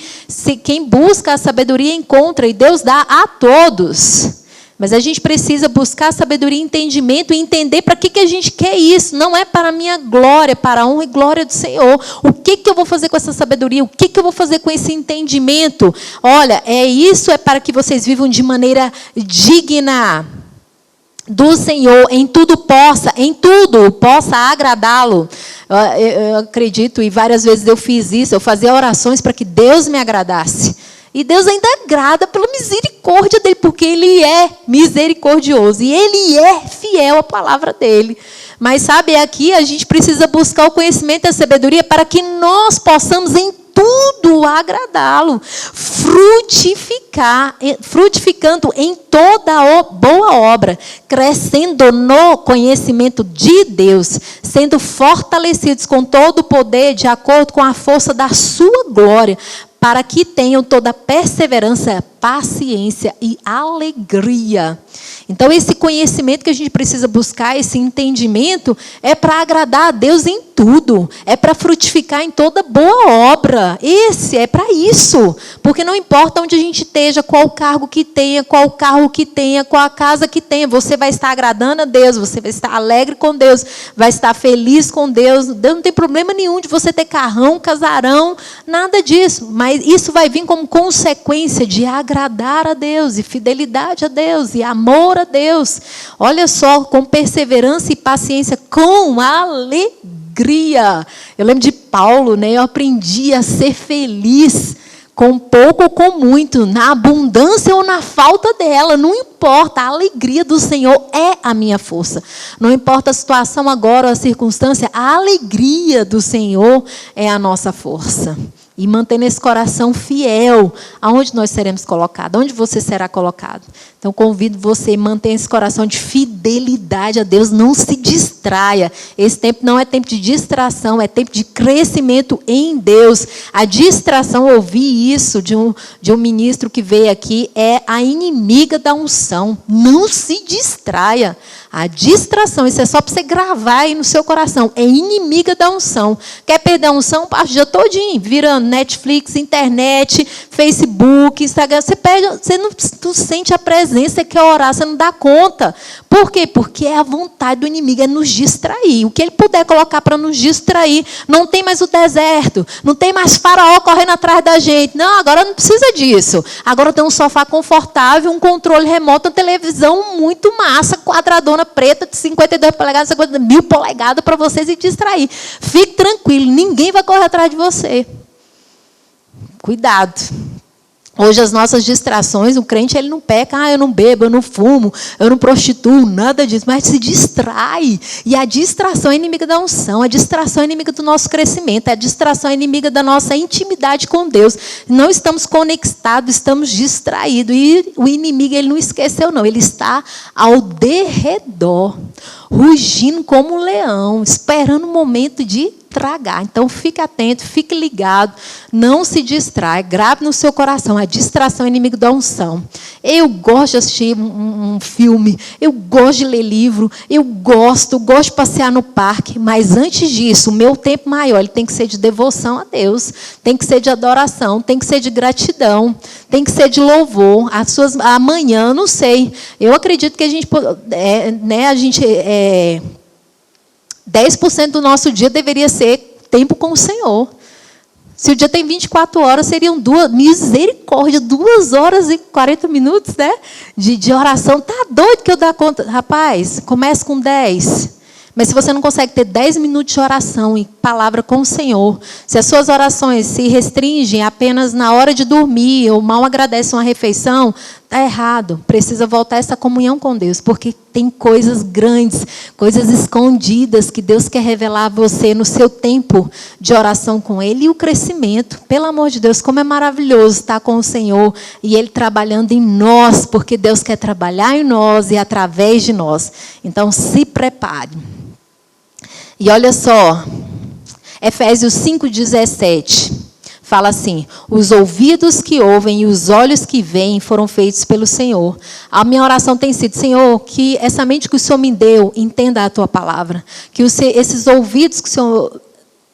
quem busca a sabedoria encontra, e Deus dá a todos. Mas a gente precisa buscar sabedoria e entendimento e entender para que a gente quer isso. Não é para a minha glória, para a honra e glória do Senhor. O que eu vou fazer com essa sabedoria? O que eu vou fazer com esse entendimento? Olha, é para que vocês vivam de maneira digna do Senhor, em tudo possa agradá-lo. Eu acredito, e várias vezes eu fiz isso, eu fazia orações para que Deus me agradasse. E Deus ainda agrada pela misericórdia dele, porque ele é misericordioso e ele é fiel à palavra dele. Mas sabe, aqui a gente precisa buscar o conhecimento e a sabedoria para que nós possamos em tudo agradá-lo, frutificando em toda boa obra, crescendo no conhecimento de Deus, sendo fortalecidos com todo o poder de acordo com a força da sua glória, para que tenham toda perseverança, paciência e alegria. Então, esse conhecimento que a gente precisa buscar, esse entendimento, é para agradar a Deus em tudo. É para frutificar em toda boa obra. É para isso. Porque não importa onde a gente esteja, qual cargo que tenha, qual carro que tenha, qual a casa que tenha, você vai estar agradando a Deus, você vai estar alegre com Deus, vai estar feliz com Deus. Deus não tem problema nenhum de você ter carrão, casarão, nada disso. Mas isso vai vir como consequência de agradar a Deus, e fidelidade a Deus, e amor a Deus. Olha só, com perseverança e paciência, com alegria. Eu lembro de Paulo, eu aprendi a ser feliz com pouco ou com muito, na abundância ou na falta dela, não importa, a alegria do Senhor é a minha força. Não importa a situação agora ou a circunstância, a alegria do Senhor é a nossa força. E mantendo esse coração fiel, aonde nós seremos colocados? Onde você será colocado? Então, convido você a manter esse coração de fidelidade a Deus. Não se distraia. Esse tempo não é tempo de distração, é tempo de crescimento em Deus. A distração, eu ouvi isso de um ministro que veio aqui, é a inimiga da unção. Não se distraia. A distração, isso é só para você gravar aí no seu coração, é inimiga da unção. Quer perder a unção? Passa o dia todinho, virando Netflix, internet, Facebook, Instagram. Você não sente a presença, você quer orar, você não dá conta. Por quê? Porque é a vontade do inimigo, é nos distrair. O que ele puder colocar para nos distrair. Não tem mais o deserto, não tem mais Faraó correndo atrás da gente. Não, agora não precisa disso. Agora tem um sofá confortável, um controle remoto, uma televisão muito massa, quadradona, preta, de 52 polegadas, 50.000 polegadas para vocês e distrair. Fique tranquilo, ninguém vai correr atrás de você. Cuidado. Hoje as nossas distrações, o crente ele não peca, eu não bebo, eu não fumo, eu não prostituo, nada disso, mas se distrai. E a distração é inimiga da unção, a distração é inimiga do nosso crescimento, a distração é inimiga da nossa intimidade com Deus. Não estamos conectados, estamos distraídos. E o inimigo ele não esqueceu não, ele está ao derredor, rugindo como um leão, esperando o momento de tragar. Então, fique atento, fique ligado, não se distrai, grave no seu coração, a distração é inimigo da unção. Eu gosto de assistir um filme, eu gosto de ler livro, eu gosto de passear no parque, mas antes disso, o meu tempo maior ele tem que ser de devoção a Deus, tem que ser de adoração, tem que ser de gratidão, tem que ser de louvor. Amanhã, não sei, eu acredito que a gente 10% do nosso dia deveria ser tempo com o Senhor. Se o dia tem 24 horas, seriam misericórdia, 2 horas e 40 minutos, né? De oração. Tá doido que eu dar conta? Rapaz, comece com 10. Mas se você não consegue ter 10 minutos de oração e palavra com o Senhor, se as suas orações se restringem apenas na hora de dormir ou mal agradecem uma refeição, está errado. Precisa voltar a essa comunhão com Deus, porque tem coisas grandes, coisas escondidas que Deus quer revelar a você no seu tempo de oração com Ele. E o crescimento, pelo amor de Deus, como é maravilhoso estar com o Senhor e Ele trabalhando em nós, porque Deus quer trabalhar em nós e através de nós. Então, se prepare. E olha só, Efésios 5,17, fala assim: os ouvidos que ouvem e os olhos que veem foram feitos pelo Senhor. A minha oração tem sido: Senhor, que essa mente que o Senhor me deu, entenda a Tua palavra. Que esses ouvidos que o Senhor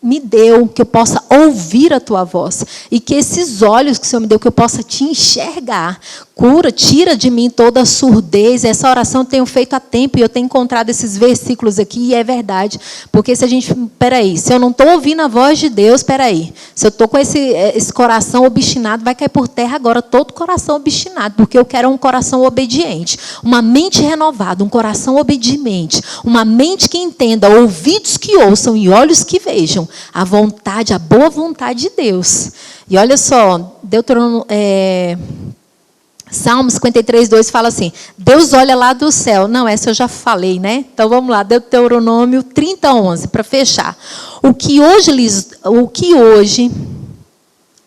me deu, que eu possa ouvir a Tua voz. E que esses olhos que o Senhor me deu, que eu possa te enxergar. Cura, tira de mim toda a surdez. Essa oração eu tenho feito há tempo e eu tenho encontrado esses versículos aqui e é verdade. Porque se a gente, se eu não estou ouvindo a voz de Deus, se eu estou com esse coração obstinado, vai cair por terra agora todo coração obstinado, porque eu quero um coração obediente, uma mente renovada, um coração obediente, uma mente que entenda, ouvidos que ouçam e olhos que vejam a vontade, a boa vontade de Deus. E olha só, Salmo 53:2 fala assim: Deus olha lá do céu. Não, essa eu já falei, né? Então vamos lá, Deuteronômio 30:11, para fechar. O que hoje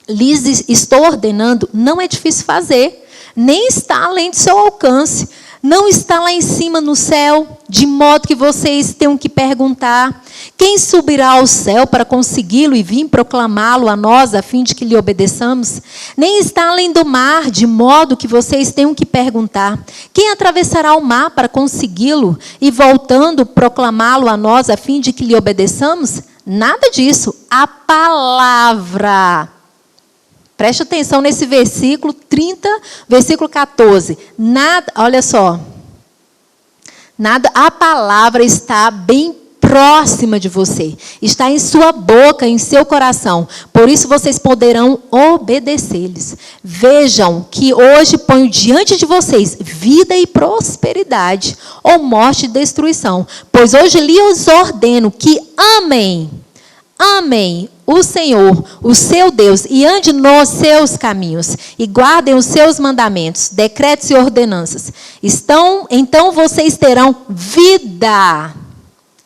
lhes estou ordenando não é difícil fazer, nem está além do seu alcance. Não está lá em cima no céu, de modo que vocês tenham que perguntar: quem subirá ao céu para consegui-lo e vir proclamá-lo a nós, a fim de que lhe obedeçamos? Nem está além do mar, de modo que vocês tenham que perguntar: quem atravessará o mar para consegui-lo e, voltando, proclamá-lo a nós, a fim de que lhe obedeçamos? Nada disso. A palavra. Preste atenção nesse versículo 30, versículo 14. Olha só. A palavra está bem próxima de você. Está em sua boca, em seu coração. Por isso vocês poderão obedecer-lhes. Vejam que hoje ponho diante de vocês vida e prosperidade, ou morte e destruição. Pois hoje lhes ordeno que amem o Senhor, o seu Deus, e ande nos seus caminhos, e guardem os seus mandamentos, decretos e ordenanças. Então vocês terão vida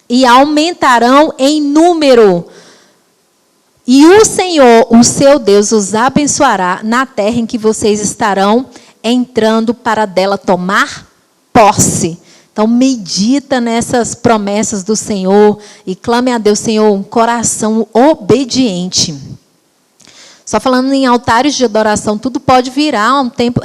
e aumentarão em número. E o Senhor, o seu Deus, os abençoará na terra em que vocês estarão entrando para dela tomar posse. Então, medita nessas promessas do Senhor e clame a Deus, Senhor, um coração obediente. Só falando em altares de adoração, tudo pode virar um tempo.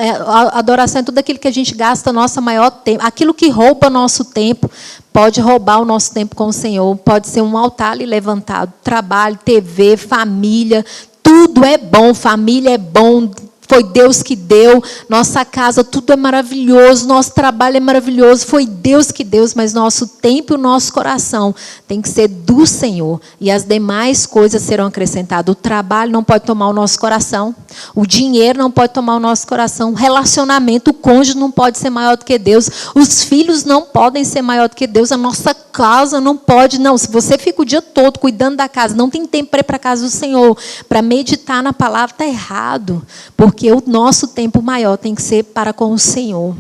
Adoração é tudo aquilo que a gente gasta nosso maior tempo. Aquilo que rouba nosso tempo, pode roubar o nosso tempo com o Senhor. Pode ser um altar ali levantado. Trabalho, TV, família, tudo é bom. Família é bom. Foi Deus que deu, nossa casa, tudo é maravilhoso, nosso trabalho é maravilhoso, foi Deus que deu, mas nosso tempo e o nosso coração tem que ser do Senhor. E as demais coisas serão acrescentadas. O trabalho não pode tomar o nosso coração, o dinheiro não pode tomar o nosso coração, o relacionamento, o cônjuge não pode ser maior do que Deus, os filhos não podem ser maior do que Deus, a nossa casa não pode. Não, se você fica o dia todo cuidando da casa, não tem tempo para ir para a casa do Senhor, para meditar na palavra, está errado. Porque porque o nosso tempo maior tem que ser para com o Senhor.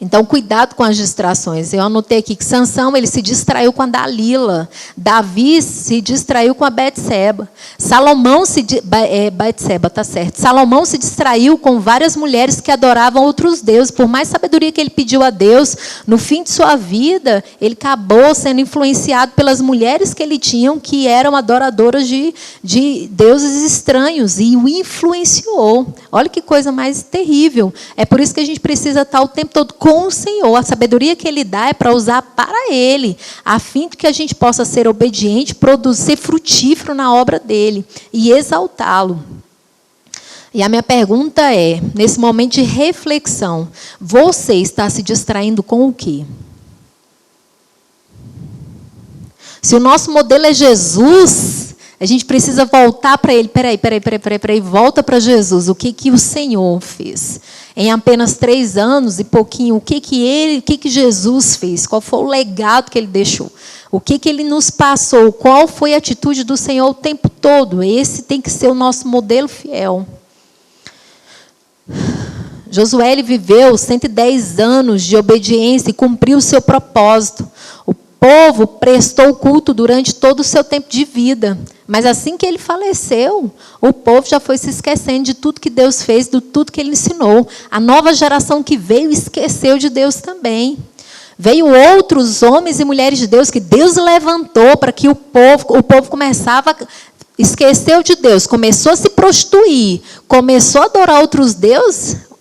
Então, cuidado com as distrações. Eu anotei aqui que Sansão, ele se distraiu com a Dalila. Davi se distraiu com a Betseba. Salomão se distraiu com várias mulheres que adoravam outros deuses. Por mais sabedoria que ele pediu a Deus, no fim de sua vida, ele acabou sendo influenciado pelas mulheres que ele tinha, que eram adoradoras de deuses estranhos, e o influenciou. Olha que coisa mais terrível. É por isso que a gente precisa estar o tempo todo com o Senhor. A sabedoria que Ele dá é para usar para Ele, a fim de que a gente possa ser obediente, ser frutífero na obra dEle e exaltá-lo. E a minha pergunta é, nesse momento de reflexão, você está se distraindo com o quê? Se o nosso modelo é Jesus, a gente precisa voltar para Ele. Peraí, volta para Jesus. O que o Senhor fez? Em apenas 3 anos e pouquinho, o que Jesus fez? Qual foi o legado que Ele deixou? O que Ele nos passou? Qual foi a atitude do Senhor o tempo todo? Esse tem que ser o nosso modelo fiel. Josué, ele viveu 110 anos de obediência e cumpriu o seu propósito. O povo prestou culto durante todo o seu tempo de vida. Mas assim que ele faleceu, o povo já foi se esquecendo de tudo que Deus fez, de tudo que Ele ensinou. A nova geração que veio esqueceu de Deus também. Veio outros homens e mulheres de Deus que Deus levantou para que o povo começava, esqueceu de Deus, começou a se prostituir, começou a adorar outros deuses.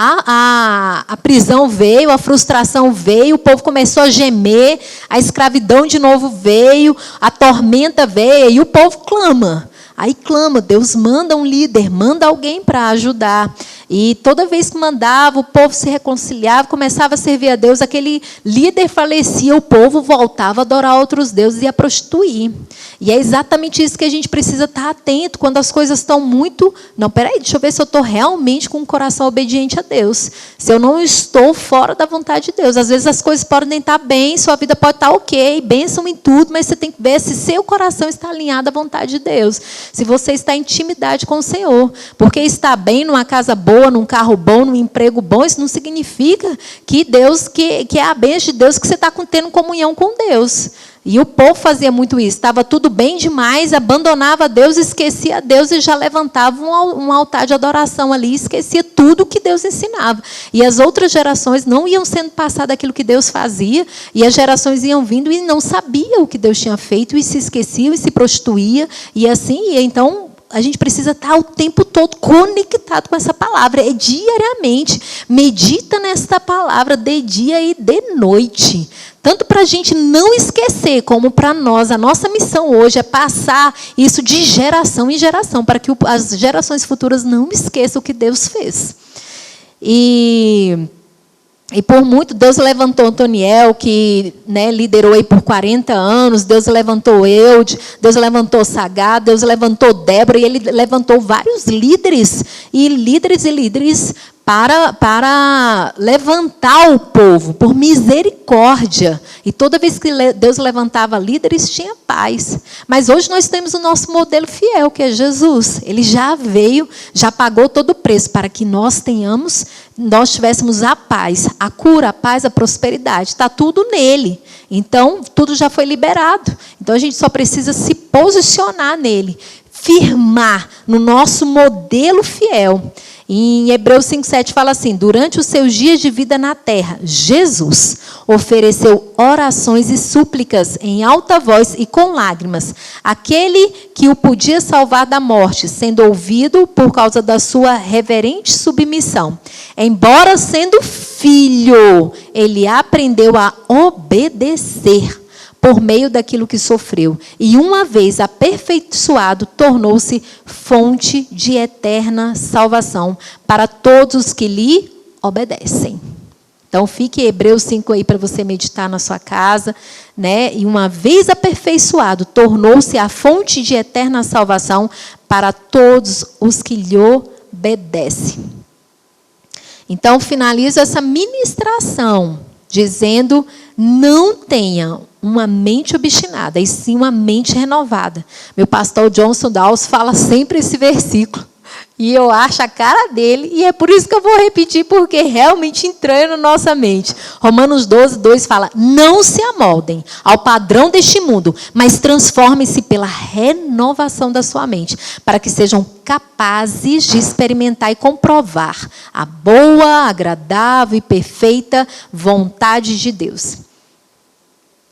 A prisão veio, a frustração veio, o povo começou a gemer, a escravidão de novo veio, a tormenta veio, e o povo clama. Aí clama, Deus manda um líder, manda alguém para ajudar. E toda vez que mandava, o povo se reconciliava, começava a servir a Deus, aquele líder falecia, o povo voltava a adorar outros deuses e a prostituir. E é exatamente isso que a gente precisa estar atento, quando as coisas estão muito... Não, peraí, deixa eu ver se eu estou realmente com o coração obediente a Deus. Se eu não estou fora da vontade de Deus. Às vezes as coisas podem estar bem, sua vida pode estar ok, bênção em tudo, mas você tem que ver se seu coração está alinhado à vontade de Deus. Se você está em intimidade com o Senhor. Porque estar bem numa casa boa, num carro bom, num emprego bom, isso não significa que Deus, que é a bênção de Deus, que você está tendo comunhão com Deus. E o povo fazia muito isso. Estava tudo bem demais, abandonava Deus, esquecia Deus e já levantava um altar de adoração ali, esquecia tudo que Deus ensinava. E as outras gerações não iam sendo passadas aquilo que Deus fazia, e as gerações iam vindo e não sabiam o que Deus tinha feito, e se esqueciam, e se prostituía, e assim, e então... A gente precisa estar o tempo todo conectado com essa palavra. É diariamente. Medita nesta palavra de dia e de noite. Tanto para a gente não esquecer, como para nós. A nossa missão hoje é passar isso de geração em geração, para que as gerações futuras não esqueçam o que Deus fez. E por muito, Deus levantou Antoniel, que liderou aí por 40 anos, Deus levantou Eude, Deus levantou Sagá, Deus levantou Débora, e Ele levantou vários líderes para levantar o povo, por misericórdia. E toda vez que Deus levantava líderes, tinha paz. Mas hoje nós temos o nosso modelo fiel, que é Jesus. Ele já veio, já pagou todo o preço para que nós tivéssemos a paz, a cura, a paz, a prosperidade. Está tudo nele. Então, tudo já foi liberado. Então, a gente só precisa se posicionar nele, firmar no nosso modelo fiel. Em Hebreus 5,7 fala assim: durante os seus dias de vida na terra, Jesus ofereceu orações e súplicas em alta voz e com lágrimas. Aquele que o podia salvar da morte, sendo ouvido por causa da sua reverente submissão. Embora sendo filho, ele aprendeu a obedecer por meio daquilo que sofreu. E uma vez aperfeiçoado, tornou-se fonte de eterna salvação para todos os que lhe obedecem. Então, fique Hebreus 5 aí para você meditar na sua casa. E uma vez aperfeiçoado, tornou-se a fonte de eterna salvação para todos os que lhe obedecem. Então, finalizo essa ministração dizendo: não tenha uma mente obstinada, e sim uma mente renovada. Meu pastor Johnson Dawes fala sempre esse versículo. E eu acho a cara dele, e é por isso que eu vou repetir, porque realmente entranha na nossa mente. Romanos 12, 2 fala: não se amoldem ao padrão deste mundo, mas transformem-se pela renovação da sua mente, para que sejam capazes de experimentar e comprovar a boa, agradável e perfeita vontade de Deus.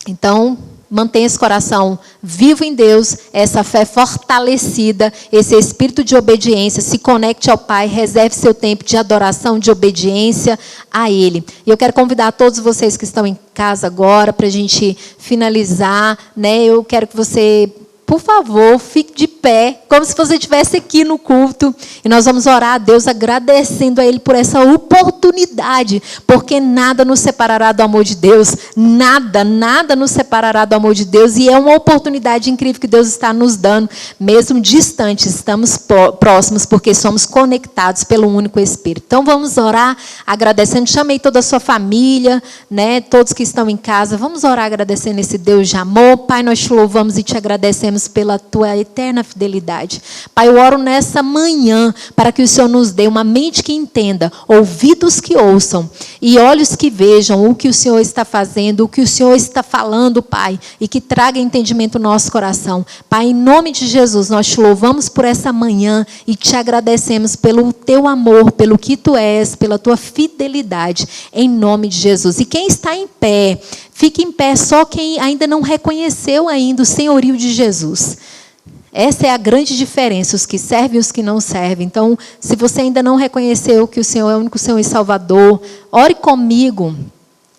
Então, mantenha esse coração vivo em Deus, essa fé fortalecida, esse espírito de obediência, se conecte ao Pai, reserve seu tempo de adoração, de obediência a Ele. E eu quero convidar todos vocês que estão em casa agora, para a gente finalizar, né? Eu quero que você, por favor, fique de pé, como se você estivesse aqui no culto. E nós vamos orar a Deus, agradecendo a Ele por essa oportunidade, porque nada nos separará do amor de Deus. Nada, nada nos separará do amor de Deus. E é uma oportunidade incrível que Deus está nos dando, mesmo distantes, estamos próximos, porque somos conectados pelo único Espírito. Então vamos orar, agradecendo. Chamei toda a sua família, né, todos que estão em casa. Vamos orar agradecendo esse Deus de amor. Pai, nós te louvamos e te agradecemos pela tua eterna fidelidade. Pai, eu oro nessa manhã para que o Senhor nos dê uma mente que entenda, ouvidos que ouçam e olhos que vejam o que o Senhor está fazendo, o que o Senhor está falando, Pai, e que traga entendimento no nosso coração. Pai, em nome de Jesus, nós te louvamos por essa manhã e te agradecemos pelo teu amor, pelo que tu és, pela tua fidelidade, em nome de Jesus. E quem está em pé, fique em pé, só quem ainda não reconheceu ainda o senhorio de Jesus. Essa é a grande diferença, os que servem e os que não servem. Então, se você ainda não reconheceu que o Senhor é o único Senhor e Salvador, ore comigo.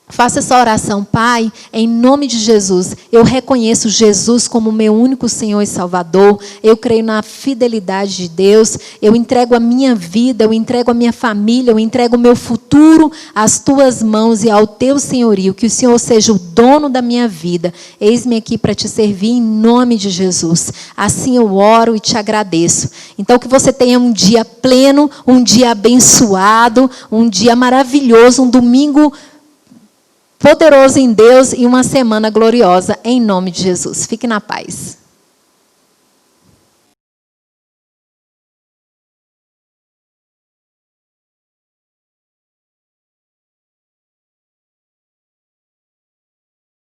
Faça essa oração. Pai, em nome de Jesus, eu reconheço Jesus como meu único Senhor e Salvador. Eu creio na fidelidade de Deus. Eu entrego a minha vida, eu entrego a minha família, eu entrego o meu futuro às tuas mãos e ao teu senhorio. Que o Senhor seja o dono da minha vida. Eis-me aqui para te servir em nome de Jesus. Assim eu oro e te agradeço. Então, que você tenha um dia pleno, um dia abençoado, um dia maravilhoso, um domingo poderoso em Deus e uma semana gloriosa, em nome de Jesus. Fique na paz.